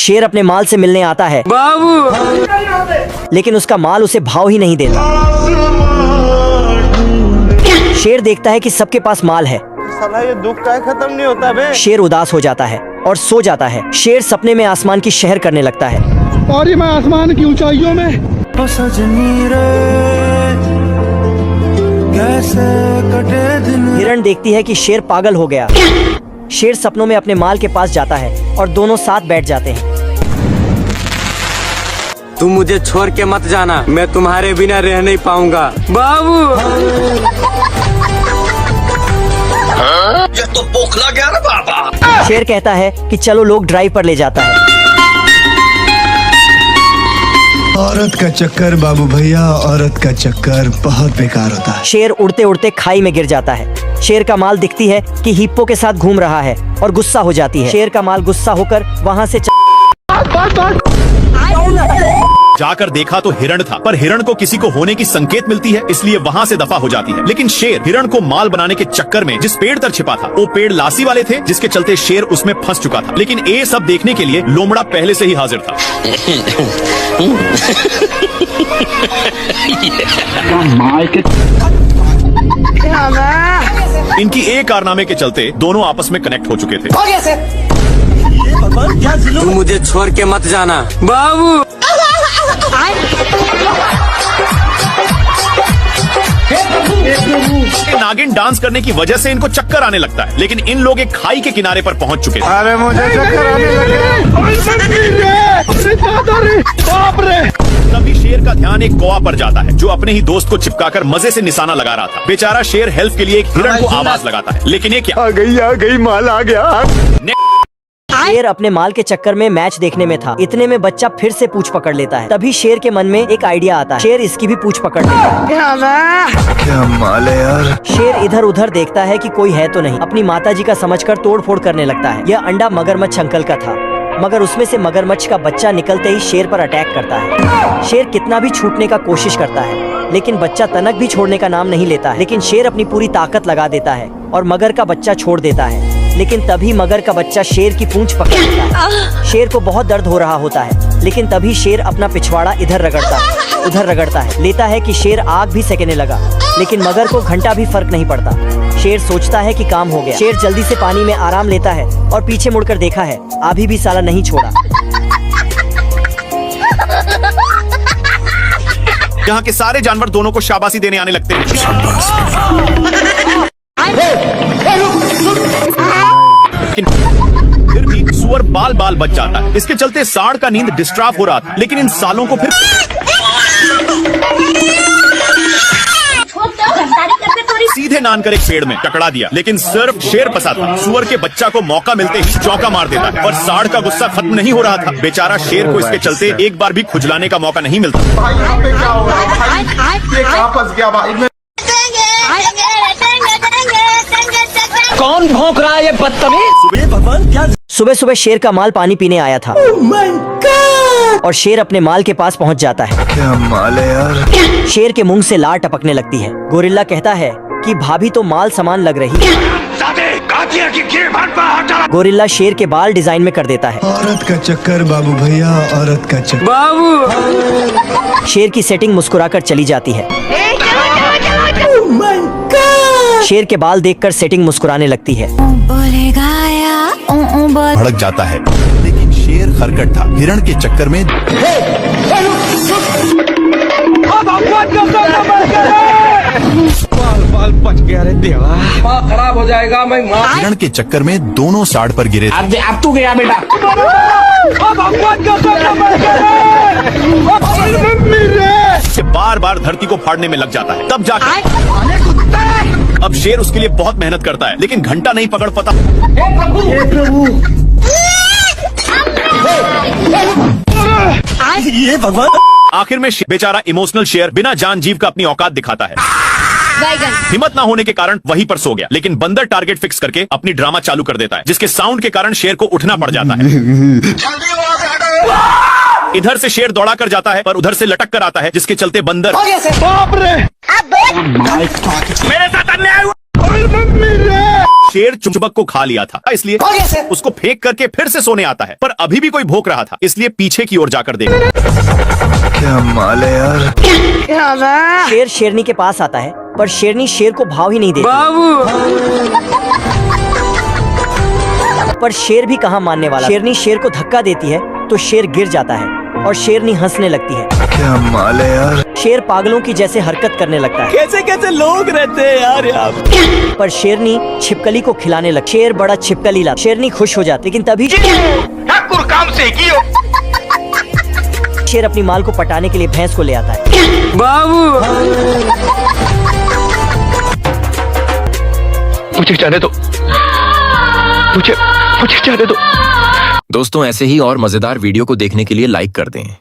शेर अपने माल से मिलने आता है बाबू, लेकिन उसका माल उसे भाव ही नहीं देता। शेर देखता है कि सबके पास माल है। साला ये दुख का खत्म नहीं होता बे। शेर उदास हो जाता है और सो जाता है। शेर सपने में आसमान की शहर करने लगता है और मैं आसमान की ऊंचाइयों में। हिरण देखती है कि शेर पागल हो गया। शेर सपनों में अपने माल के पास जाता है और दोनों साथ बैठ जाते हैं। तुम मुझे छोड़ के मत जाना, मैं तुम्हारे बिना रह नहीं पाऊंगा बाबू। ये तो बोखला गया ना बाबा। शेर कहता है कि चलो लोग ड्राइव पर ले जाता है। औरत का चक्कर बाबू भैया, औरत का चक्कर बहुत बेकार होता है। शेर उड़ते उड़ते खाई में गिर जाता है। शेर का माल दिखती है कि हिप्पो के साथ घूम रहा है और गुस्सा हो जाती है। शेर का माल गुस्सा होकर वहाँ से जाकर देखा तो हिरण था, पर हिरण को किसी को होने की संकेत मिलती है, इसलिए वहाँ से दफा हो जाती है। लेकिन शेर हिरण को माल बनाने के चक्कर में जिस पेड़ तर छिपा था, वो पेड़ लासी वाले थे, जिसके चलते शेर उसमें फंस चुका था। लेकिन ये सब देखने के लिए लोमड़ा पहले से ही हाजिर था। इनकी एक कारनामे के चलते दोनों आपस में कनेक्ट हो चुके थे। तुम मुझे छोड़ के मत जाना बाबू। नागिन डांस करने की वजह से इनको चक्कर आने लगता है, लेकिन इन लोग एक खाई के किनारे पर पहुंच चुके थे। अरे मुझे चक्कर आने लगे। तभी शेर का ध्यान एक कौवा पर जाता है, जो अपने ही दोस्त को चिपकाकर मजे से निशाना लगा रहा था। बेचारा शेर हेल्प के लिए एक हिरण को आवाज लगाता है, लेकिन ये क्या? आ गई माल आ गया। शेर अपने माल के चक्कर में मैच देखने में था। इतने में बच्चा फिर से पूंछ पकड़ लेता है। तभी शेर के मन में एक आइडिया आता है। शेर इसकी भी पूंछ पकड़ लेता है। क्या माल है यार। शेर इधर उधर देखता है कि कोई है तो नहीं। अपनी माताजी का समझकर तोड़फोड़ करने लगता है। यह अंडा मगरमच्छ अंकल का था, मगर उसमें से मगरमच्छ का बच्चा निकलते ही शेर पर अटैक करता है। शेर कितना भी छूटने का कोशिश करता है, लेकिन बच्चा तनक भी छोड़ने का नाम नहीं लेता है। लेकिन शेर अपनी पूरी ताकत लगा देता है और मगर का बच्चा छोड़ देता है। लेकिन तभी मगर का बच्चा शेर की पूंछ पकड़ लेता है। शेर को बहुत दर्द हो रहा होता है, लेकिन तभी शेर अपना पिछवाड़ा इधर रगड़ता है, उधर रगड़ता है। लेता है कि शेर आग भी सेकने लगा, लेकिन मगर को घंटा भी फर्क नहीं पड़ता। शेर सोचता है कि काम हो गया। शेर जल्दी से पानी में आराम लेता है और पीछे मुड़कर देखा है, अभी भी साला नहीं छोड़ा। यहाँ के सारे जानवर दोनों को शाबाशी देने आने लगते हैं। फिर भी सुअर बाल बाल बच जाता है। इसके चलते सांड का नींद डिस्टर्ब हो रहा था, लेकिन इन सालों को फिर सीधे नान कर एक पेड़ में टकरा दिया। लेकिन सिर्फ शेर फंसा था। सुअर के बच्चा को मौका मिलते ही चौका मार देता है, पर सांड का गुस्सा खत्म नहीं हो रहा था। बेचारा शेर को इसके चलते एक बार भी खुजलाने का मौका नहीं मिलता। कौन भौंक रहा है ये बदतमीज? सुबह सुबह शेर का माल पानी पीने आया था और शेर अपने माल के पास पहुंच जाता है। क्या माल है यार। शेर के मुंह से लार टपकने लगती है। गोरिल्ला कहता है कि भाभी तो माल समान लग रही है। गोरिल्ला शेर के बाल डिजाइन में कर देता है। औरत का चक्कर बाबू भैया, औरत का चक्कर बाबू शेर की सेटिंग मुस्कुराकर चली जाती है। शेर के बाल देखकर सेटिंग मुस्कुराने लगती है। भड़क जाता है, लेकिन शेर खरकट था। हिरण के चक्कर में बाल बच गया रे देवा। माँ खराब हो जाएगा। मैं हिरण के चक्कर में दोनों साड़ पर गिरे। अब तू गया बेटा। बार बार धरती को फाड़ने में लग जाता है। तब जाकर अब शेर उसके लिए बहुत मेहनत करता है, लेकिन घंटा नहीं पकड़ पाता। ये भगवान। आखिर में बेचारा इमोशनल शेर बिना जान जीव का अपनी औकात दिखाता है। हिम्मत ना होने के कारण वहीं पर सो गया, लेकिन बंदर टारगेट फिक्स करके अपनी ड्रामा चालू कर देता है, जिसके साउंड के कारण शेर को उठना पड़ जाता है। इधर से शेर दौड़ा कर जाता है, पर उधर से लटक कर आता है, जिसके चलते बंदर बाप रे। मेरे साथ अन्याय हुआ। शेर चुंबक को खा लिया था, इसलिए उसको फेंक करके फिर से सोने आता है, पर अभी भी कोई भौंक रहा था, इसलिए पीछे की ओर जाकर देखा। क्या माल है यार। शेर शेरनी के पास आता है, पर शेरनी शेर को भाव ही नहीं देती। पर शेर भी कहाँ मानने वाला। शेरनी शेर को धक्का देती है तो शेर गिर जाता है और शेरनी हंसने लगती है। क्या माल है यार। शेर पागलों की जैसे हरकत करने लगता है। कैसे कैसे लोग रहते हैं यार यहाँ पे। पर शेरनी छिपकली को खिलाने लग। शेर बड़ा छिपकली ला। शेरनी खुश हो जाती, लेकिन तभी शेर अपनी माल को पटाने के लिए भैंस को ले आता है। मुझे जाने दो, मुझे जाने दो। दोस्तों ऐसे ही और मजेदार वीडियो को देखने के लिए लाइक कर दें।